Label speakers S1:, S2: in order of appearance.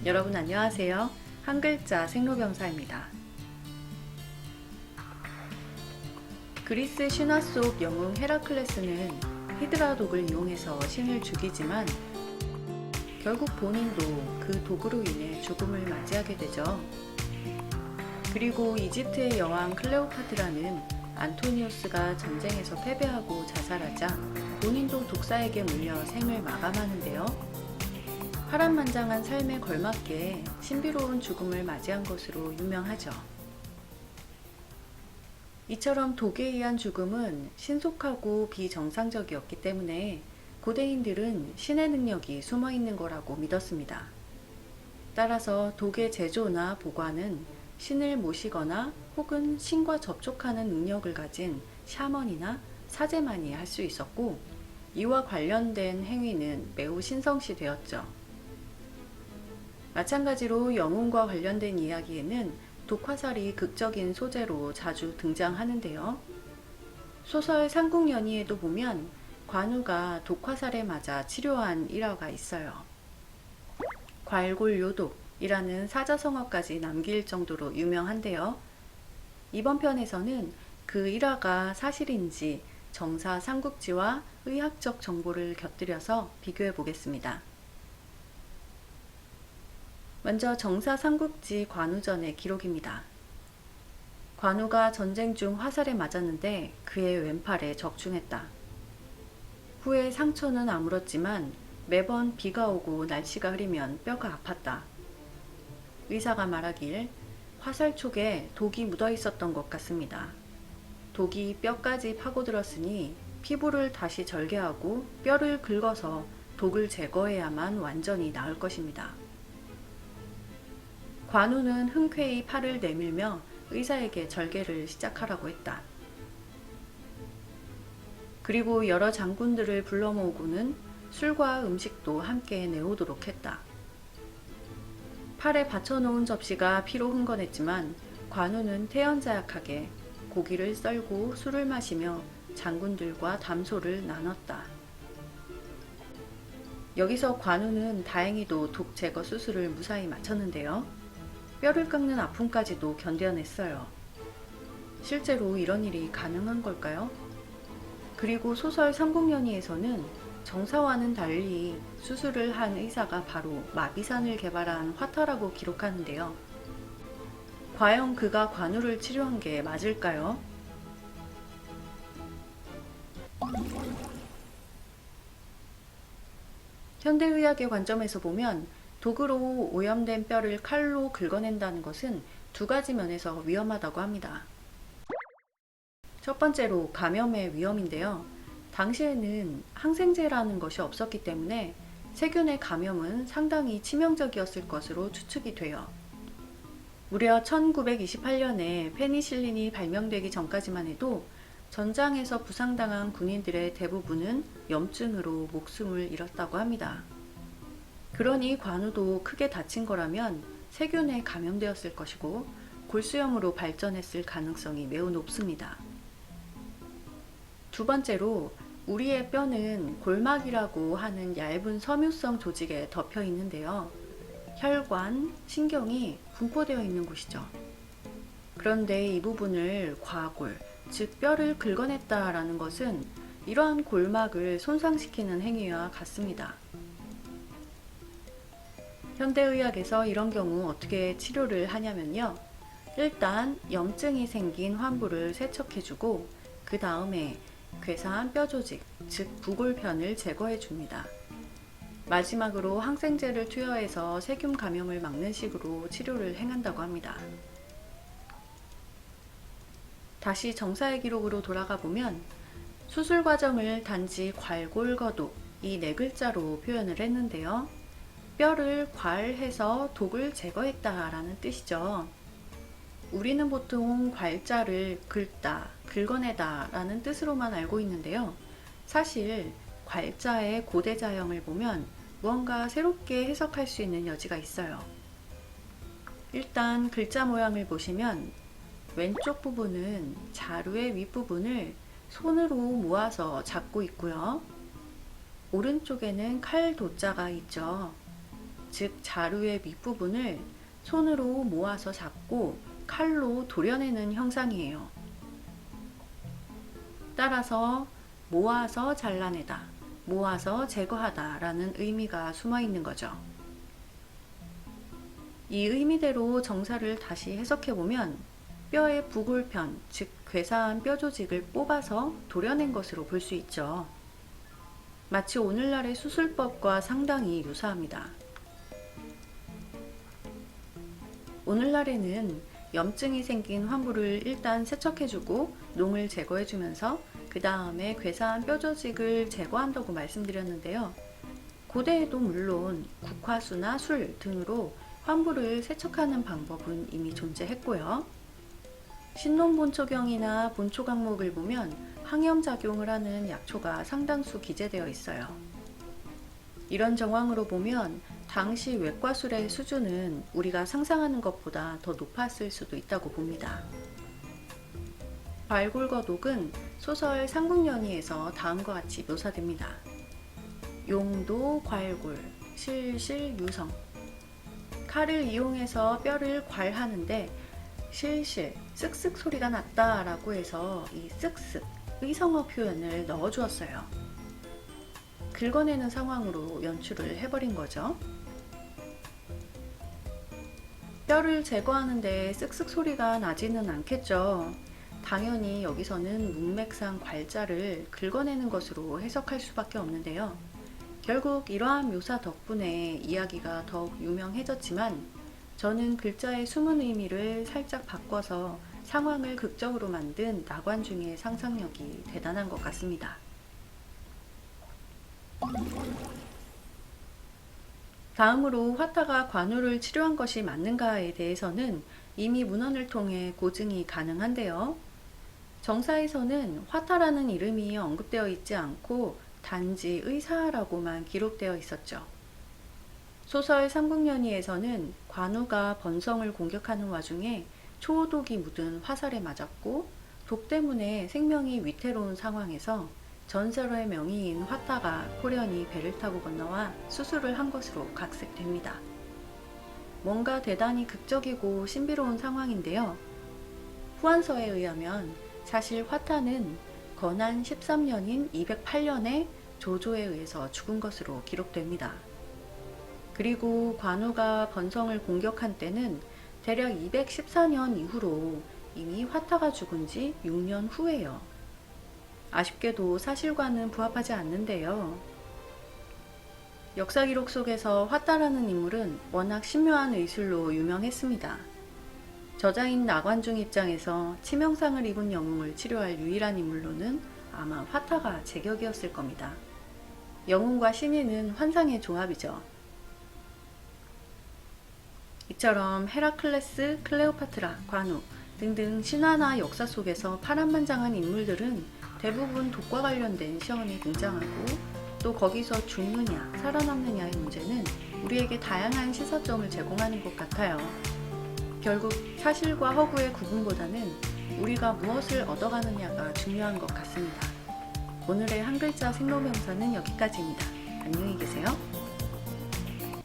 S1: 여러분 안녕하세요. 한글자 생로병사입니다. 그리스 신화 속 영웅 헤라클레스는 히드라 독을 이용해서 신을 죽이지만 결국 본인도 그 독으로 인해 죽음을 맞이하게 되죠. 그리고 이집트의 여왕 클레오파트라는 안토니우스가 전쟁에서 패배하고 자살하자 본인도 독사에게 물려 생을 마감하는데요. 파란만장한 삶에 걸맞게 신비로운 죽음을 맞이한 것으로 유명하죠. 이처럼 독에 의한 죽음은 신속하고 비정상적이었기 때문에 고대인들은 신의 능력이 숨어 있는 거라고 믿었습니다. 따라서 독의 제조나 보관은 신을 모시거나 혹은 신과 접촉하는 능력을 가진 샤먼이나 사제만이 할 수 있었고, 이와 관련된 행위는 매우 신성시되었죠. 마찬가지로 영웅과 관련된 이야기에는 독화살이 극적인 소재로 자주 등장하는데요. 소설 삼국연의에도 보면 관우가 독화살에 맞아 치료한 일화가 있어요. 괄골요독이라는 사자성어까지 남길 정도로 유명한데요. 이번 편에서는 그 일화가 사실인지 정사 삼국지와 의학적 정보를 곁들여서 비교해 보겠습니다. 먼저 정사 삼국지 관우전의 기록입니다. 관우가 전쟁 중 화살에 맞았는데 그의 왼팔에 적중했다. 후에 상처는 아물었지만 매번 비가 오고 날씨가 흐리면 뼈가 아팠다. 의사가 말하길 화살 촉에 독이 묻어 있었던 것 같습니다. 독이 뼈까지 파고들었으니 피부를 다시 절개하고 뼈를 긁어서 독을 제거해야만 완전히 나을 것입니다. 관우는 흔쾌히 팔을 내밀며 의사에게 절개를 시작하라고 했다. 그리고 여러 장군들을 불러 모으고는 술과 음식도 함께 내오도록 했다. 팔에 받쳐놓은 접시가 피로 흥건했지만 관우는 태연자약하게 고기를 썰고 술을 마시며 장군들과 담소를 나눴다. 여기서 관우는 다행히도 독 제거 수술을 무사히 마쳤는데요. 뼈를 깎는 아픔까지도 견뎌냈어요. 실제로 이런 일이 가능한 걸까요? 그리고 소설 삼국연의에서는 정사와는 달리 수술을 한 의사가 바로 마비산을 개발한 화타라고 기록하는데요. 과연 그가 관우를 치료한 게 맞을까요? 현대의학의 관점에서 보면 독으로 오염된 뼈를 칼로 긁어낸다는 것은 두 가지 면에서 위험하다고 합니다. 첫 번째로 감염의 위험인데요. 당시에는 항생제라는 것이 없었기 때문에 세균의 감염은 상당히 치명적이었을 것으로 추측이 돼요. 무려 1928년에 페니실린이 발명되기 전까지만 해도 전장에서 부상당한 군인들의 대부분은 염증으로 목숨을 잃었다고 합니다. 그러니 관우도 크게 다친 거라면 세균에 감염되었을 것이고 골수염으로 발전했을 가능성이 매우 높습니다. 두 번째로 우리의 뼈는 골막이라고 하는 얇은 섬유성 조직에 덮여 있는데요. 혈관, 신경이 분포되어 있는 곳이죠. 그런데 이 부분을 과골, 즉 뼈를 긁어냈다라는 것은 이러한 골막을 손상시키는 행위와 같습니다. 현대의학에서 이런 경우 어떻게 치료를 하냐면요. 일단 염증이 생긴 환부를 세척해주고 그 다음에 괴사한 뼈 조직, 즉 부골편을 제거해 줍니다. 마지막으로 항생제를 투여해서 세균 감염을 막는 식으로 치료를 행한다고 합니다. 다시 정사의 기록으로 돌아가 보면 수술 과정을 단지 괄골거독 이 네 글자로 표현을 했는데요. 뼈를 괄해서 독을 제거했다라는 뜻이죠. 우리는 보통 괄자를 긁다, 긁어내다 라는 뜻으로만 알고 있는데요. 사실 괄자의 고대자형을 보면 무언가 새롭게 해석할 수 있는 여지가 있어요. 일단 글자 모양을 보시면 왼쪽 부분은 자루의 윗부분을 손으로 모아서 잡고 있고요. 오른쪽에는 칼 도자가 있죠. 즉 자루의 밑부분을 손으로 모아서 잡고 칼로 도려내는 형상이에요. 따라서 모아서 잘라내다, 모아서 제거하다 라는 의미가 숨어 있는 거죠. 이 의미대로 정사를 다시 해석해보면 뼈의 부골편, 즉 괴사한 뼈 조직을 뽑아서 도려낸 것으로 볼 수 있죠. 마치 오늘날의 수술법과 상당히 유사합니다. 오늘날에는 염증이 생긴 환부를 일단 세척해주고 농을 제거해주면서 그 다음에 괴사한 뼈 조직을 제거한다고 말씀드렸는데요. 고대에도 물론 국화수나 술 등으로 환부를 세척하는 방법은 이미 존재했고요. 신농본초경이나 본초강목을 보면 항염작용을 하는 약초가 상당수 기재되어 있어요. 이런 정황으로 보면 당시 외과술의 수준은 우리가 상상하는 것보다 더 높았을 수도 있다고 봅니다. 괄골과 독은 소설 삼국연의에서 다음과 같이 묘사됩니다. 용도 괄골, 실실 유성. 칼을 이용해서 뼈를 괄하는데 실실, 쓱쓱 소리가 났다 라고 해서 이 쓱쓱, 의성어 표현을 넣어 주었어요. 긁어내는 상황으로 연출을 해버린 거죠. 뼈를 제거하는데 쓱쓱 소리가 나지는 않겠죠. 당연히 여기서는 문맥상 괄자를 긁어내는 것으로 해석할 수밖에 없는데요. 결국 이러한 묘사 덕분에 이야기가 더욱 유명해졌지만 저는 글자의 숨은 의미를 살짝 바꿔서 상황을 극적으로 만든 나관중의 상상력이 대단한 것 같습니다. 다음으로 화타가 관우를 치료한 것이 맞는가에 대해서는 이미 문헌을 통해 고증이 가능한데요. 정사에서는 화타라는 이름이 언급되어 있지 않고 단지 의사라고만 기록되어 있었죠. 소설 삼국연의에서는 관우가 번성을 공격하는 와중에 초호독이 묻은 화살에 맞았고 독 때문에 생명이 위태로운 상황에서 전설의 명의인 화타가 호련히 배를 타고 건너와 수술을 한 것으로 각색됩니다. 뭔가 대단히 극적이고 신비로운 상황인데요. 후한서에 의하면 사실 화타는 건한 13년인 208년에 조조에 의해서 죽은 것으로 기록됩니다. 그리고 관우가 번성을 공격한 때는 대략 214년 이후로 이미 화타가 죽은 지 6년 후예요. 아쉽게도 사실과는 부합하지 않는데요. 역사 기록 속에서 화타라는 인물은 워낙 신묘한 의술로 유명했습니다. 저자인 나관중 입장에서 치명상을 입은 영웅을 치료할 유일한 인물로는 아마 화타가 제격이었을 겁니다. 영웅과 신인은 환상의 조합이죠. 이처럼 헤라클레스, 클레오파트라, 관우 등등 신화나 역사 속에서 파란만장한 인물들은 대부분 독과 관련된 시험에 등장하고 또 거기서 죽느냐 살아남느냐의 문제는 우리에게 다양한 시사점을 제공하는 것 같아요. 결국 사실과 허구의 구분보다는 우리가 무엇을 얻어가느냐가 중요한 것 같습니다. 오늘의 한 글자 생로병사는 여기까지입니다. 안녕히 계세요.